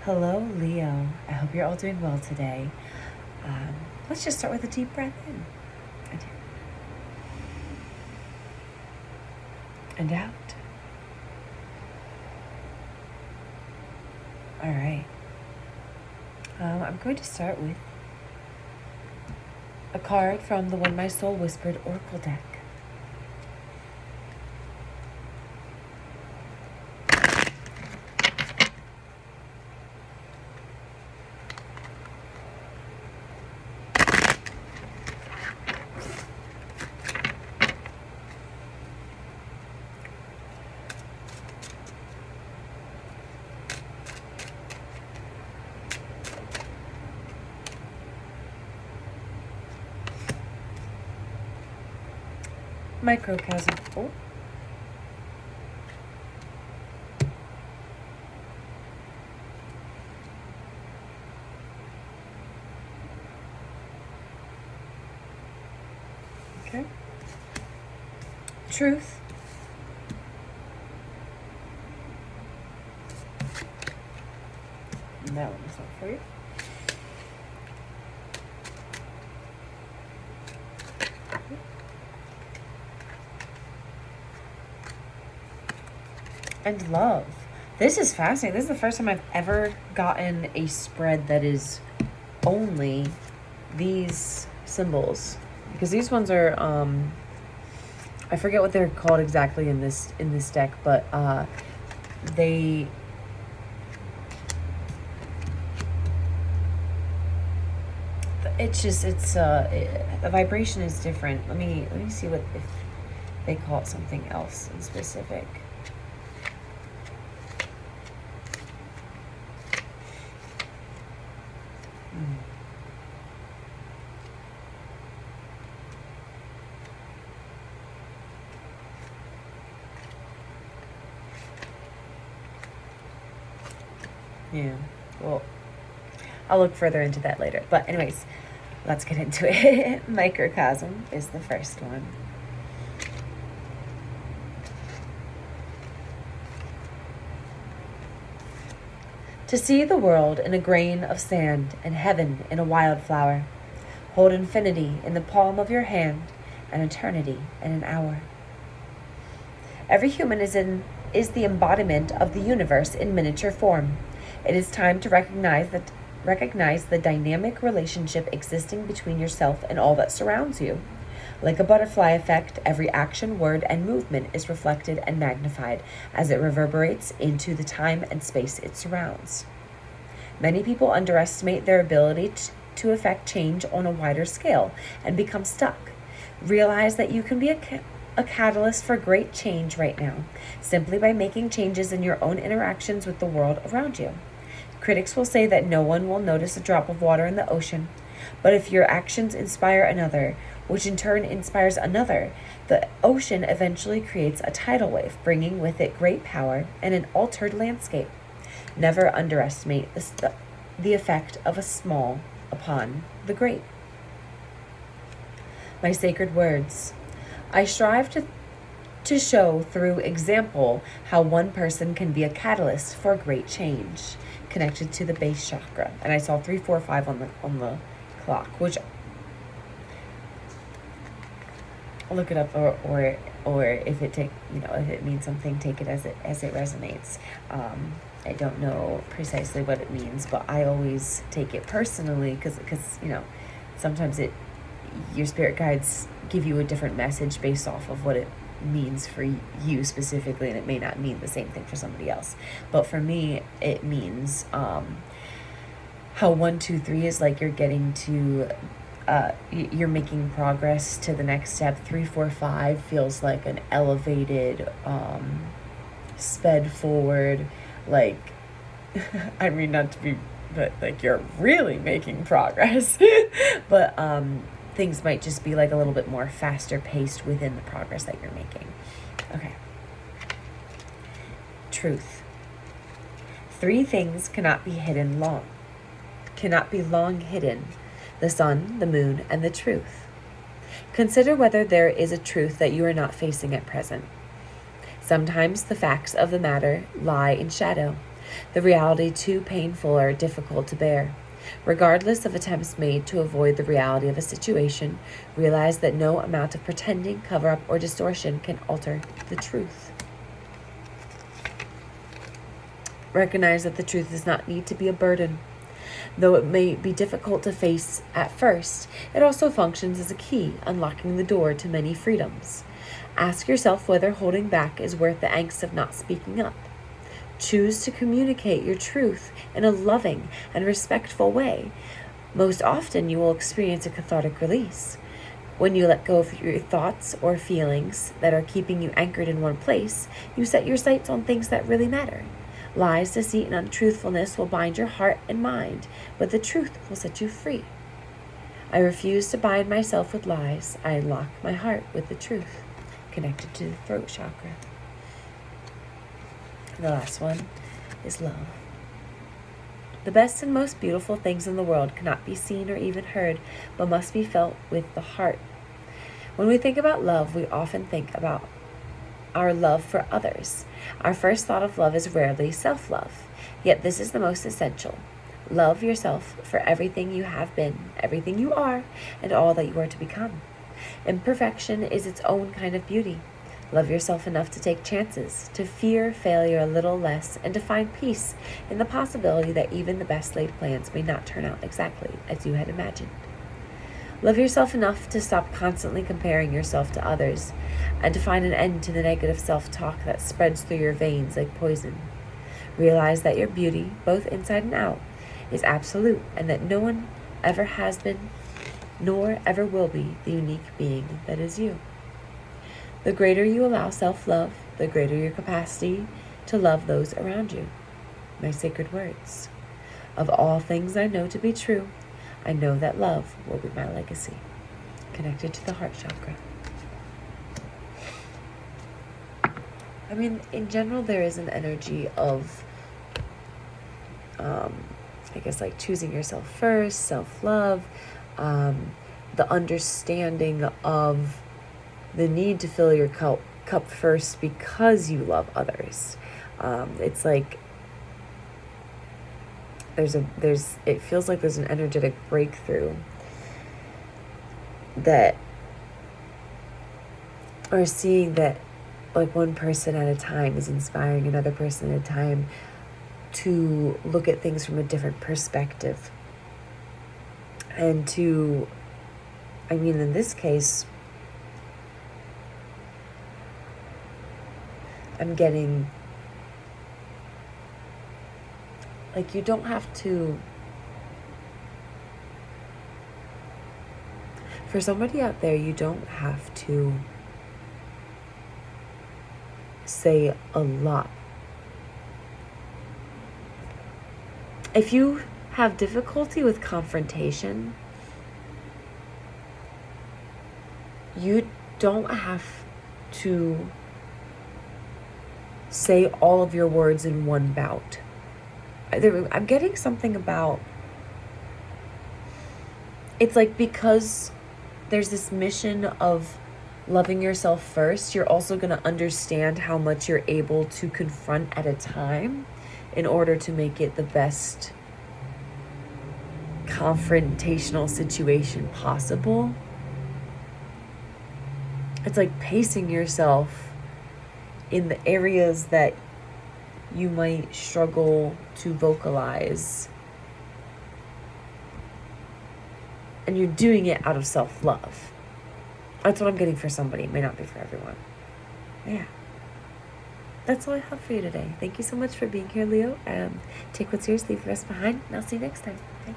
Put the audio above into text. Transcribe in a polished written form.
Hello, Leo. I hope you're all doing well today. Let's just start with a deep breath in and out. All right. I'm going to start with a card from the When My Soul Whispered Oracle deck. Microcosm. Oh. Okay. Truth. And that one is not for you. And love. This is fascinating. This is the first time I've ever gotten a spread that is only these symbols, because these ones are I forget what they're called exactly in this deck, but they the vibration is different. Let me see what if they call it something else in specific. Yeah, well, I'll look further into that later. But anyways, let's get into it. Microcosm is the first one. To see the world in a grain of sand and heaven in a wildflower. Hold infinity in the palm of your hand and eternity in an hour. Every human is the embodiment of the universe in miniature form. It is time to recognize the dynamic relationship existing between yourself and all that surrounds you. Like a butterfly effect, every action, word, and movement is reflected and magnified as it reverberates into the time and space it surrounds. Many people underestimate their ability to affect change on a wider scale and become stuck. Realize that you can be a catalyst for great change right now, simply by making changes in your own interactions with the world around you. Critics will say that no one will notice a drop of water in the ocean, but if your actions inspire another, which in turn inspires another, the ocean eventually creates a tidal wave, bringing with it great power and an altered landscape. Never underestimate the effect of a small upon the great. My sacred words. I strive to show through example how one person can be a catalyst for great change, connected to the base chakra. And I saw 3, 4, 5 on the clock, which I'll look it up, or if if it means something, take it as it resonates. I don't know precisely what it means, but I always take it personally because sometimes your spirit guides give you a different message based off of what it means for you specifically, and it may not mean the same thing for somebody else. But for me, it means how 1, 2, 3 is like you're getting to you're making progress to the next step. 3, 4, 5 feels like an elevated sped forward, like I mean, not to be, but like you're really making progress. But things might just be like a little bit more faster paced within the progress that you're making. Okay. Truth. 3 things cannot be long hidden: the sun, the moon, and the truth. Consider whether there is a truth that you are not facing at present. Sometimes the facts of the matter lie in shadow, the reality too painful or difficult to bear. Regardless of attempts made to avoid the reality of a situation, realize that no amount of pretending, cover-up, or distortion can alter the truth. Recognize that the truth does not need to be a burden. Though it may be difficult to face at first, it also functions as a key, unlocking the door to many freedoms. Ask yourself whether holding back is worth the angst of not speaking up. Choose to communicate your truth in a loving and respectful way. Most often, you will experience a cathartic release. When you let go of your thoughts or feelings that are keeping you anchored in one place, you set your sights on things that really matter. Lies, deceit, and untruthfulness will bind your heart and mind, but the truth will set you free. I refuse to bind myself with lies. I unlock my heart with the truth. Connected to the throat chakra. The last one is love. The best and most beautiful things in the world cannot be seen or even heard, but must be felt with the heart. When we think about love, we often think about our love for others. Our first thought of love is rarely self-love, yet this is the most essential. Love yourself for everything you have been, everything you are, and all that you are to become. Imperfection is its own kind of beauty. Love yourself enough to take chances, to fear failure a little less, and to find peace in the possibility that even the best laid plans may not turn out exactly as you had imagined. Love yourself enough to stop constantly comparing yourself to others and to find an end to the negative self-talk that spreads through your veins like poison. Realize that your beauty, both inside and out, is absolute and that no one ever has been, nor ever will be, the unique being that is you. The greater you allow self-love, the greater your capacity to love those around you. My sacred words. Of all things I know to be true, I know that love will be my legacy. Connected to the heart chakra. I mean, in general, there is an energy of, I guess, like choosing yourself first, self-love, the understanding of the need to fill your cup first because you love others. It's like it feels like there's an energetic breakthrough that, or seeing that like one person at a time is inspiring another person at a time to look at things from a different perspective. And to, I mean, in this case, I'm getting, like, you don't have to, for somebody out there, you don't have to say a lot. If you have difficulty with confrontation, you don't have to say all of your words in one bout. I'm getting something about, it's like because there's this mission of loving yourself first, you're also going to understand how much you're able to confront at a time in order to make it the best confrontational situation possible. It's like pacing yourself in the areas that you might struggle to vocalize. And you're doing it out of self-love. That's what I'm getting for somebody. It may not be for everyone. Yeah. That's all I have for you today. Thank you so much for being here, Leo. Take what's yours, leave the rest behind, and I'll see you next time. Bye.